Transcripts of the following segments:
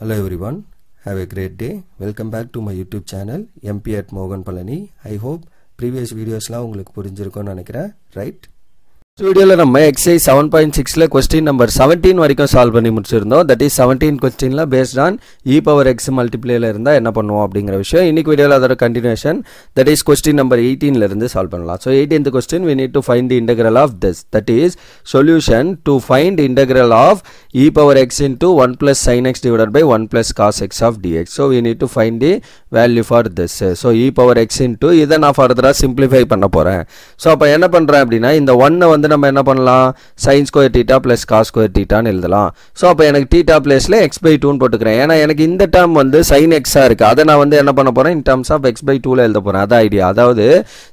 Hello everyone, have a great day. Welcome back to my YouTube channel MP at Mogan Palani. I hope previous videos la உங்களுக்கு புரிஞ்சிருக்கும்னு நினைக்கிறேன், right? This video la நம்ம exercise 7.6 la question number 17 வரைக்கும் solve பண்ணி முடிச்சிருந்தோம். That is 17 question la based on e power x multiply ல இருந்தா என்ன பண்ணுவோம் அப்படிங்கற விஷயம். இன்னைக்கு வீடியோல அதோட continuation, that is question number 18 ல இருந்து சால்வ் பண்ணலாம். So 18th question we need to find the integral of this. That is solution to find integral of e power x into 1 plus sin x divided by 1 plus cos x of dx. So we need to find the value for this. So e power x into இத நான் further simplify பண்ண போறேன். So அப்ப என்ன பண்றேன் அப்படினா இந்த 1 வந்து நம்ம என்ன பண்ணலாம், sin square theta plus cos square theta ன்னு எழுதலாம். சோ அப்ப எனக்கு theta பிளேஸ்ல x by 2 ன்னு போட்டுக்கறேன். ஏனா எனக்கு இந்த டேர்ம் வந்து sin x ஆ இருக்கு. அத நான் வந்து என்ன பண்ண போறேன், in terms of x by 2 ல எழுத போறேன். அத ஐடியா. அதாவது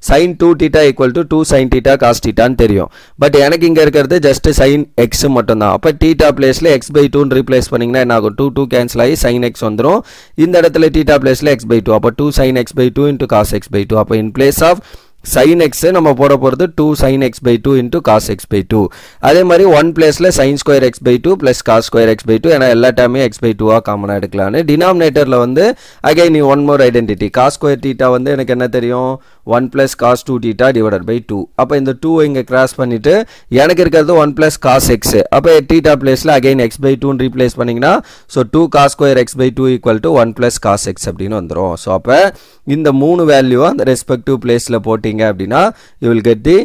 sin 2 theta equal to 2 sin theta cos theta ன்னு தெரியும். பட் எனக்கு இங்க இருக்குது just sin x மட்டும் தான். அப்ப theta பிளேஸ்ல x by 2 ன்னு ரீப்ளேஸ் பண்ணீங்கனா என்ன ஆகும், 2 2 கேன்சல் ஆகி sin x வந்துரும். இந்த இடத்துல theta பிளேஸ்ல x by 2, அப்ப 2 sin x by 2 into cos x by 2. அப்ப in place of sin x நம்ம போட போறது 2 sin x by 2 into cos x by 2. அதே மாதிரி 1 பிளேஸ்ல sin square x by 2 plus cos square x by 2. ஏனா எல்லா டைமே x by 2 ஆ காமனா எடுக்கலாம்னு. டினாமினேட்டர்ல வந்து again one more identity, cos square theta வந்து எனக்கு என்ன தெரியும், 1 plus cos 2 theta divided by 2. அப்ப இந்த 2 இங்க கிராஸ் பண்ணிட்டு எனக்கு இருக்குது 1 plus cos x. அப்ப theta பிளேஸ்ல again x by 2 ன்னு ரீப்ளேஸ் பண்ணீங்கனா so 2 cos square x by 2 equal to 1 plus cos x அப்படினு வந்துரும். சோ அப்ப இந்த மூணு வேல்யூ அந்த ரெஸ்பெக்டிவ் பிளேஸ்ல போட்டீங்க அப்படினா you will get the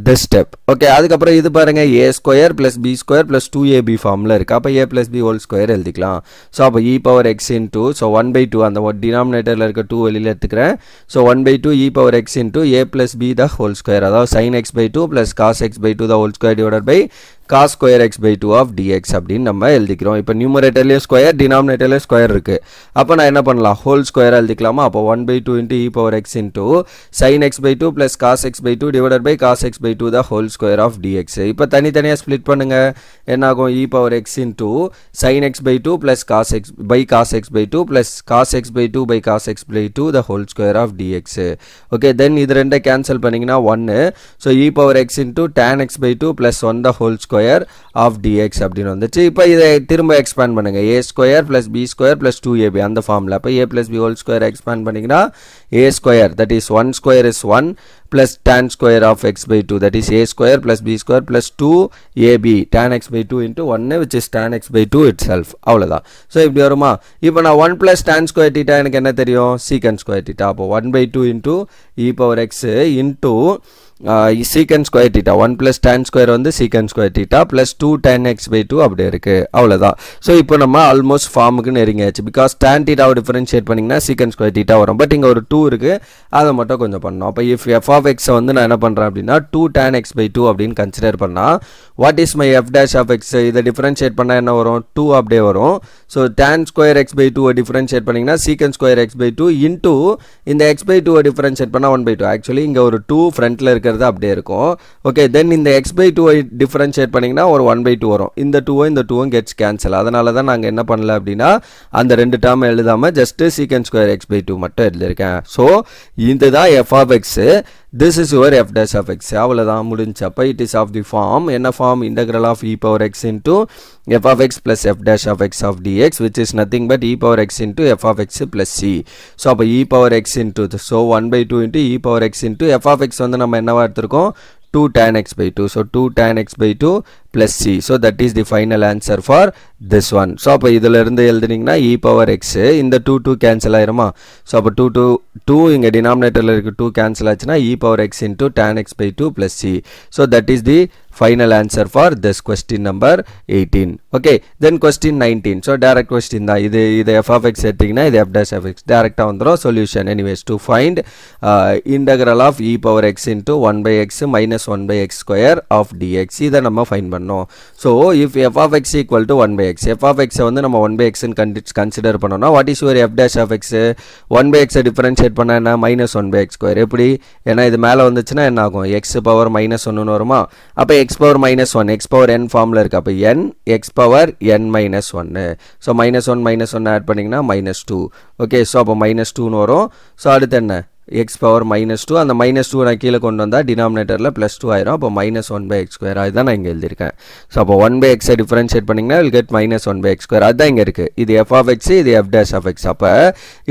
this step. Okay, அதுக்கு அப்புறம் இது பாருங்க a square plus b square plus 2ab ஃபார்ம்ல இருக்கு. அப்ப a plus b whole square எழுதிக்கலாம். சோ அப்ப e power x into so 1 by 2 அந்த டினாமினேட்டர்ல இருக்க 2 வெளியில எடுத்துக்கிறேன். So 1 by 2 e power x into a plus b the whole square. அதாவது sin x by 2 plus cos x by 2 the whole square divided by cos square x by 2 of dx அப்படின்னு நம்ம எழுதிக்கிறோம். இப்போ நியூமரேட்டர்லயே square, டினாமினேட்டர்லயே square இருக்கு. அப்ப நான் என்ன பண்ணலாம், ஹோல் ஸ்கொயர் எழுதிக்கலாமா. அப்ப 1 by 2 into e power x into sin x by 2 plus cos x by 2 divided by cos x by 2 the whole square of dx. இப்போ தனித்தனியா ஸ்ப்ளிட் பண்ணுங்க. என்ன ஆகும், e power x into sin x by 2 plus cos x by cos x by 2 plus cos x by 2 by cos x by 2 the whole square of dx. Okay, then இது ரெண்டை cancel பண்ணீங்கனா 1. So e power x into tan x by 2 plus 1 the whole square of dx அப்படின்னு வந்துச்சு. இப்போ இதை திரும்ப expand பண்ணுங்க, a square plus b square plus 2ab அந்த ஃபார்முலா. அப்ப a plus b whole square expand பண்ணீங்கனா a square, that is 1 square is 1 plus tan square of x by 2, that is a square plus b square plus 2ab tan x by 2 into 1 which is tan x by 2 itself. அவ்வளவுதான். So இப்படி வருமா. இப்போ நான் 1 plus tan square theta எனக்கு என்ன தெரியும், secant square theta. அப்போ 1 by 2 into e power x into secant square theta. 1 plus tan square வந்து secant square theta plus 2 tan x by 2 அப்படியே இருக்கு. அவ்வளவுதான். சோ இப்போ நம்ம ஆல்மோஸ்ட் ஃபார்முக்கு நெருங்கியாச்சு. because tan theta வை டிஃபரன்ஷியேட் பண்ணீங்கனா secant square theta வரும். பட் இங்க ஒரு 2 இருக்கு, அத மட்டும் கொஞ்சம் பண்ணனும். அப்ப if f of x வந்து நான் என்ன பண்றேன் அப்படினா 2 tan x by 2 அப்படினு கன்சிடர் பண்ணா what is my f dash of x, இத டிஃபரன்ஷியேட் பண்ணா என்ன வரும், 2 அப்படியே வரும். So tan square x by 2 வை டிஃபரன்ஷியேட் பண்ணீங்கனா secant square x by 2 into இந்த x by 2 வை டிஃபரன்ஷியேட் பண்ணா 1 by 2. ஆக்சுவலி இங்க ஒரு 2 ஃப்ரண்ட்ல இருக்கு அப்படியே இருக்கும். ஓகே, தென் இந்த x by 2 ஐ டிஃபரன்ஷியேட் பண்ணீங்கனா ஒரு 1 by 2 வரும். இந்த 2 இந்த 2 gets cancel. அதனால தான் நாங்க என்ன பண்ணல அப்படினா அந்த ரெண்டு டேர்ம் எழுதாம just secant square x by 2 மட்டும் எழுதிருக்கேன். சோ இதுதான் f of x, this is your f dash of x. அவ்வளவுதான், முடிஞ்சு. அப்ப it is of the form, என்ன form, integral of e power x into f of x plus f dash of x of dx which is nothing but e power x into f of x plus c. so அப்ப e power x into so 1 by 2 into e power x into f of x வந்து நம்ம என்னவா எடுத்துறோம், 2 tan x by 2. so 2 tan x by 2 plus c. so that is the final answer for this one. so அப்ப இதில இருந்து எழுதினீங்கனா e power x இந்த 2 2 cancel ஆயிருமா. so அப்ப 2 இங்க டினாமினேட்டர்ல இருக்கு 2 கேன்சல் ஆச்சுனா e power x into tan x by 2 plus c. so that is the final answer for this question number 18. okay, then question 19. so direct question தான் இது. f of x எடுத்தீங்கனா இது f dash of x டைரக்ட்டா வந்துரும். solution anyways to find integral of e power x into 1 by x minus 1 by x square of dx. இத நம்ம find பண்ணோம். so if f of x equal to 1 by x, f of x வந்து நம்ம 1 by x ன்னு consider பண்ணோம்னா what is your f dash of x, 1 by x differentiate பண்ணா என்ன, minus 1 by x square. எப்படி, ஏனா இது மேல வந்துச்சுனா என்ன ஆகும், x power minus 1 ன்னு வருமா. அப்ப x power minus 1, x power n ஃபார்ம்ல இருக்கு. அப்ப n x power n minus 1. so minus 1 minus 1 add பண்ணீங்கனா minus 2. okay, so அப்ப minus 2 ன்னு வரும். so அடுத்து என்ன, x power minus 2 அந்த minus 2 நான் கீழே கொண்டு வந்தா denominatorல plus 2 ஆயிரும் அப்போ minus 1 by x square அதுதான் நான் இங்க எழுதியிருக்கேன் ஸோ அப்போ 1 by x டிஃபரன்ஷியேட் பண்ணிங்கன்னா will get minus 1 by x square அதுதான் இங்க இருக்கு இது f of x இது f dash of x அப்போ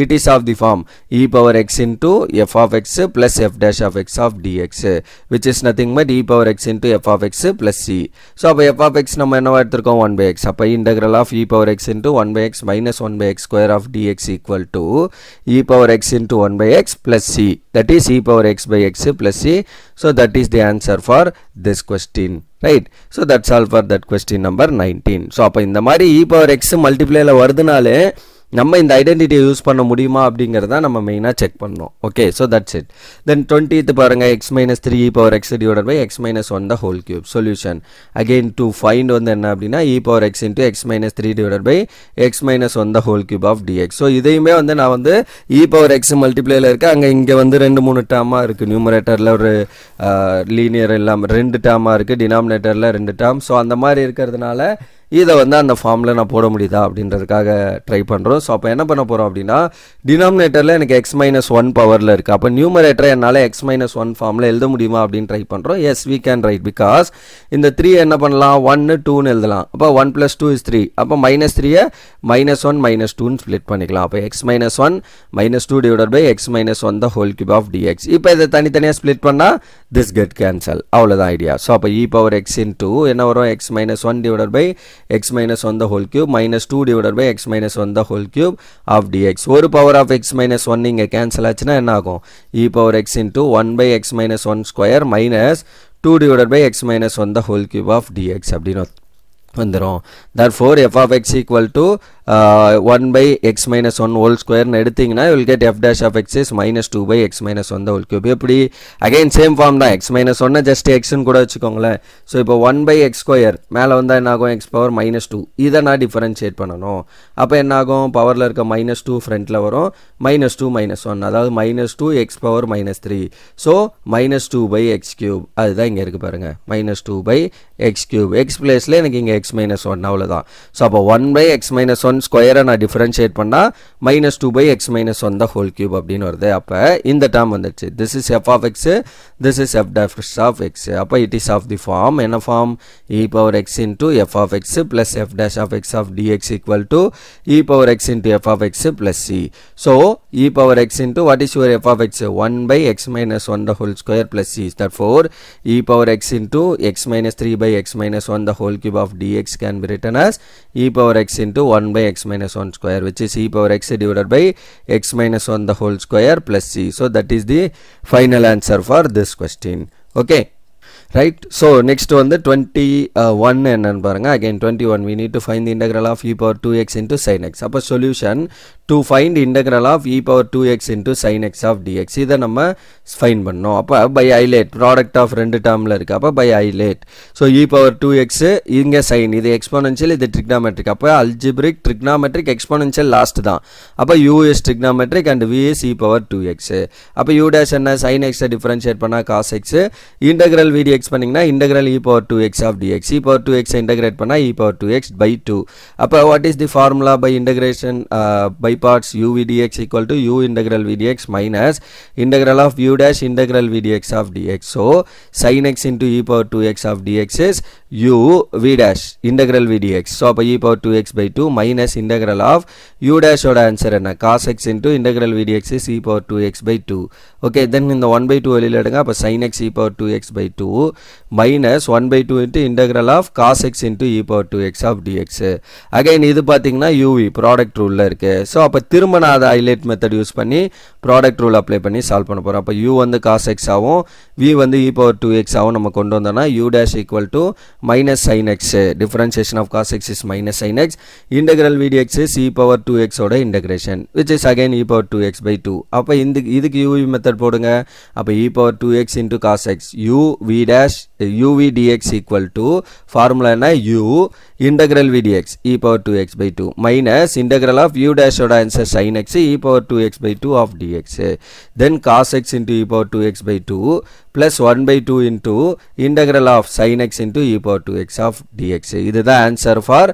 it is of the form e power x into f of x plus f dash of x of dx which is nothing but e power x into f of x plus c so அப்போ f of x நம்ம என்னவா எடுத்திருக்கோம் 1 by x அப்போ integral of e power x into 1 by x minus 1 by x square of dx equal to e power x into 1 by x plus c that is e power x by x plus c so that is the answer for this question right so that's all for that question number 19 so அப்ப இந்த மாதிரி e power x மல்டிப்ளைல வருதுனாலே நம்ம இந்த identity use பண்ண முடியுமா அப்படிங்கறத நம்ம மெயினா செக் பண்ணனும் okay so that's it then 20th பாருங்க x minus 3 e power x divided by x minus 1 the whole cube solution again to find வந்து என்ன அப்படினா e power x into x minus 3 divided by x minus 1 the whole cube of dx so இதையுமே வந்து நான் வந்து e power x மல்டிப்ளைல இருக்கு அங்க இங்க வந்து ரெண்டு மூணு டேர்மா இருக்கு நியூமரேட்டர்ல ஒரு லீனியர் எல்லாம் ரெண்டு டேர்மா இருக்கு டினாமினேட்டர்ல ரெண்டு டேர்ம் so அந்த மாதிரி இருக்கிறதுனால இதை வந்து அந்த ஃபார்மில் நான் போட முடியுதா அப்படின்றதுக்காக ட்ரை பண்ணுறோம் ஸோ அப்போ என்ன பண்ண போகிறோம் அப்படின்னா டினாமினேட்டரில் எனக்கு எக்ஸ் மைனஸ் 1 பவரில் இருக்குது அப்போ நியூமரேட்டரை என்னால் எக்ஸ் மைனஸ் 1 ஃபார்மில் எழுத முடியுமா அப்படின்னு ட்ரை பண்ணுறோம் yes we can right because இந்த 3 என்ன பண்ணலாம் 1 2ன்னு எழுதலாம் அப்போ 1 + 2 is 3 அப்போ மைனஸ் 3யை -1 -2ன்னு ஸ்ப்ளிட் பண்ணிக்கலாம் அப்போ x minus 1 -2 divided by x minus 1 the whole cube of dx இப்போ இதை தனித்தனியாக ஸ்ப்ளிட் பண்ணால் திஸ் கெட் கேன்சல் அவ்வளோதான் ஐடியா ஸோ அப்போ இ பவர் எக்ஸ் இன்டூ என்ன வரும் x minus 1 divided by x minus 1 the whole cube minus 2 divided by x minus 1 the whole cube of dx ஒரு power of x minus 1 இங்க cancel ஆச்சுனா என்ன ஆகும் e power x into 1 by x minus 1 square minus 2 divided by x minus 1 the whole cube of dx அப்படினு வந்துரும் therefore f of x equal to 1 by x minus 1 whole square னு எடுத்தீங்கன்னா you will get f dash of x is minus 2 by x minus 1 the whole cube எப்படி again same form தான் x minus 1 just x னு கூட வச்சுக்கோங்களேன் so இப்போ 1 by x square மேல வந்தா என்ன ஆகும் x power minus 2 இத நான் டிஃபரன்ஷியேட் பண்ணனும் அப்ப என்ன ஆகும் பவர்ல இருக்க minus 2 ஃப்ரண்ட்ல வரும் minus 2 minus 1 அதாவது minus 2 x power minus 3 so minus 2 by x cube அதுதான் இங்க இருக்கு பாருங்க minus 2 by x cube x பிளேஸ்ல எனக்கு இங்க x minus 1 அவ்வளவுதான் so அப்ப 1 by x minus 1 ஸ்கொயரை நான் டிஃபரன்ஷியேட் பண்ணா minus 2 by x minus 1 the whole cube அப்படின்னு வருது அப்ப இந்த டேர்ம் வந்துச்சு this is f of x this is f dash of x அப்ப it is of the form என்ன form e power x into f of x plus f dash of x of dx equal to e power x into f of x plus c so e power x into what is your f of x 1 by x minus 1 the whole square plus c therefore e power x into x minus 3 by x minus 1 the whole cube of dx can be written as e power x into 1 by x minus 1 square which is e power x divided by x minus 1 the whole square plus c so that is the final answer for this question okay right so next one the 21 என்னன்னு பாருங்க again 21 we need to find the integral of e power 2x into sin x அப்ப solution to find integral of e power 2x into sin x of dx இத நம்ம find பண்ணோம் அப்ப by isolate product of ரெண்டு டேர்ம்ல இருக்கு அப்ப by isolate so e power 2x இங்க sin இது exponential இது trigonometric அப்ப algebraic trigonometric exponential last தான் அப்ப u is trigonometric and v is e power 2x அப்ப u dash என்ன sin x டிஃபரன்ஷியேட் பண்ணா cos x integral v dx பண்ணீங்கன்னா integral e power 2x of dx e power 2x integrate பண்ணா e power 2x by 2 அப்ப what is the formula by integration by parts u v dx equal to u integral v dx minus integral of u dash integral v dx of dx so sin x into e power 2x of dx is u v dash integral v dx so அப்ப e power 2x by 2 minus integral of u dash ஓட answer என்ன cos x into integral v dx is e power 2x by 2 okay then இந்த 1 by 2 வெளியில எடுங்க அப்ப sin x e power 2x by 2 minus 1 by 2 into integral of cos x into e power 2x of dx again இது பாத்தீங்கன்னா uv product rule இருக்கு so அப்ப திரும்ப நான் அதை ஹைலைட் மெத்தட் யூஸ் பண்ணி ப்ராடக்ட் ரூல் அப்ளை பண்ணி சால்வ் பண்ண போறோம் அப்ப u வந்து cos x ஆவும் v வந்து e power 2x ஆவும் நம்ம கொண்டு வந்தோம்னா u dash equal to minus sin x differentiation of cos x is minus sin x integral v dx is e power 2x ஓட integration which is again e power 2x by 2 அப்ப இதுக்கு uv method போடுங்க அப்ப e power 2x into cos x u v dash u v dx equal to formula என்ன u integral v dx e power 2x by 2 minus integral of u dash ஓட answer sin x e power 2x by 2 of dx then cos x into e power 2x by 2 plus 1 by 2 into integral of sin x into e power 2x of dx. இது தான் answer for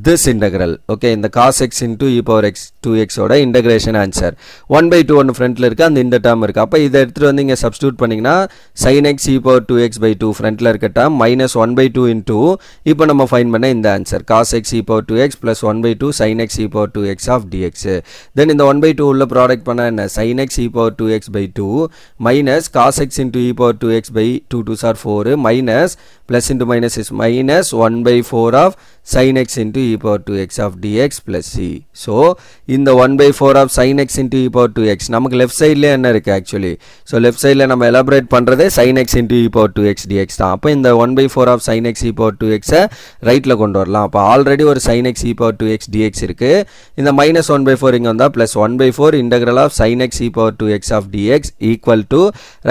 this integral. Okay, இந்த cos x into e power x 2x ஓட integration answer. 1 by 2 ஒன்று ஃப்ரண்ட்ல இருக்கு, அந்த இந்த term இருக்கு. அப்போ இதை எடுத்துட்டு வந்து இங்கே சப்ஸ்டியூட் பண்ணிங்கன்னா sin x e power 2x by 2 ஃப்ரண்ட்ல இருக்க டேர்ம் minus 1 by 2 into இப்போ நம்ம ஃபைண்ட் பண்ண இந்த answer cos x e power 2x plus 1 by 2 sin x e power 2x of dx. Then இந்த 1 by 2 உள்ள ப்ராடக்ட் பண்ண என்ன sin x e power 2x by 2 minus cos x into e power 2x by 2 2s are 4 minus plus into minus is minus 1 by 4 of sin x into e power 2x of dx plus c. So இந்த 1 by 4 of sin x into e power 2x நமக்கு left sideல என்ன இருக்கு actually. So left sideல நம்ம elaborate பண்றதே sin x into e power 2x dx தான். அப்போ இந்த 1 by 4 of sin x e power 2x ரைட்ல கொண்டு வரலாம். அப்போ ஆல்ரெடி ஒரு sin x e power 2x dx இருக்கு. இந்த minus 1 by 4 இங்க வந்தா plus 1 by 4 integral of sin x e power 2x of dx equal to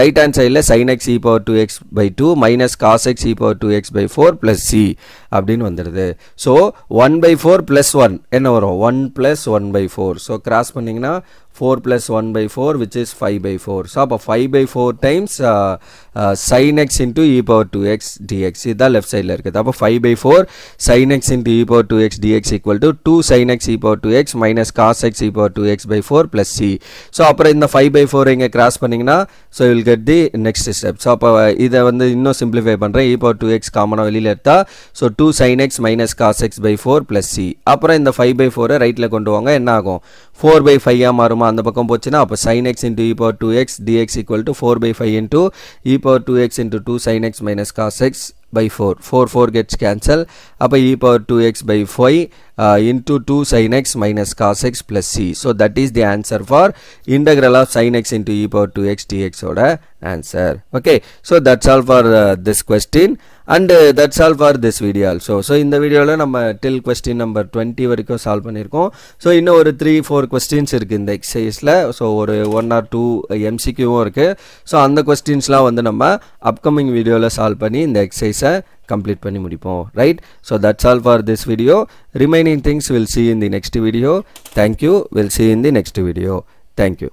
right hand sideல sin x e power 2x by 2 minus cos x e power 2x by 4 plus c அப்படின்னு வந்துருது. So 1 by 4 plus 1 என்ன வரும் 1 plus 1 by 4. So cross பண்ணீங்கன்னா 4 plus 1 by 4 which is 5 by 4. So அப்போ 5 by 4 times sin x into e power 2x dx இதான் left sideல இருக்குது. அப்போ 5 by 4 sin x into e power 2x dx equal to 2 sin x e power 2x minus cos x e power 2x by 4 plus c. So அப்புறம் இந்த 5 by 4 இங்கே cross பண்ணீங்கன்னா so you will get the next step. So அப்போ இதை வந்து இன்னும் simplify பண்ணுறேன். e power 2x காமனாக வெளியில் எடுத்தா so 2 sin x minus cos x by 4 plus c. அப்புறம் இந்த 5 by 4 ரைட்டில் கொண்டு வாங்க, என்ன ஆகும் 4 by 5 மாறுமா அந்த பக்கம் போச்சுன்னா அப்போ sin x into e power 2x dx equal to 4 by 5 into e power 2x into 2 sin x minus cos x by 4. 4 gets cancel. அப்போ e power 2x by 5 into 2 sin x minus cos x plus c. So that is the answer for integral of sin x into e power 2x dx ஓட answer. Okay, so that's all for this question and that's all for this video also. So இந்த வீடியோல நம்ம till question number 20 வரைக்கும் solve பண்ணியிருக்கோம். So இன்னும் ஒரு 3-4 questions இருக்கு இந்த எக்ஸசைஸில். ஸோ ஒரு 1 or 2 MCQவும் இருக்கு. ஸோ அந்த கொஸ்டின்ஸ்லாம் வந்து நம்ம அப்கமிங் வீடியோவில் சால்வ் பண்ணி இந்த எக்ஸசைஸை கம்ப்ளீட் பண்ணி முடிப்போம். Right, so that's all for this video. Remaining things will see in the next video. Thank you. We'll see in the next video. Thank you.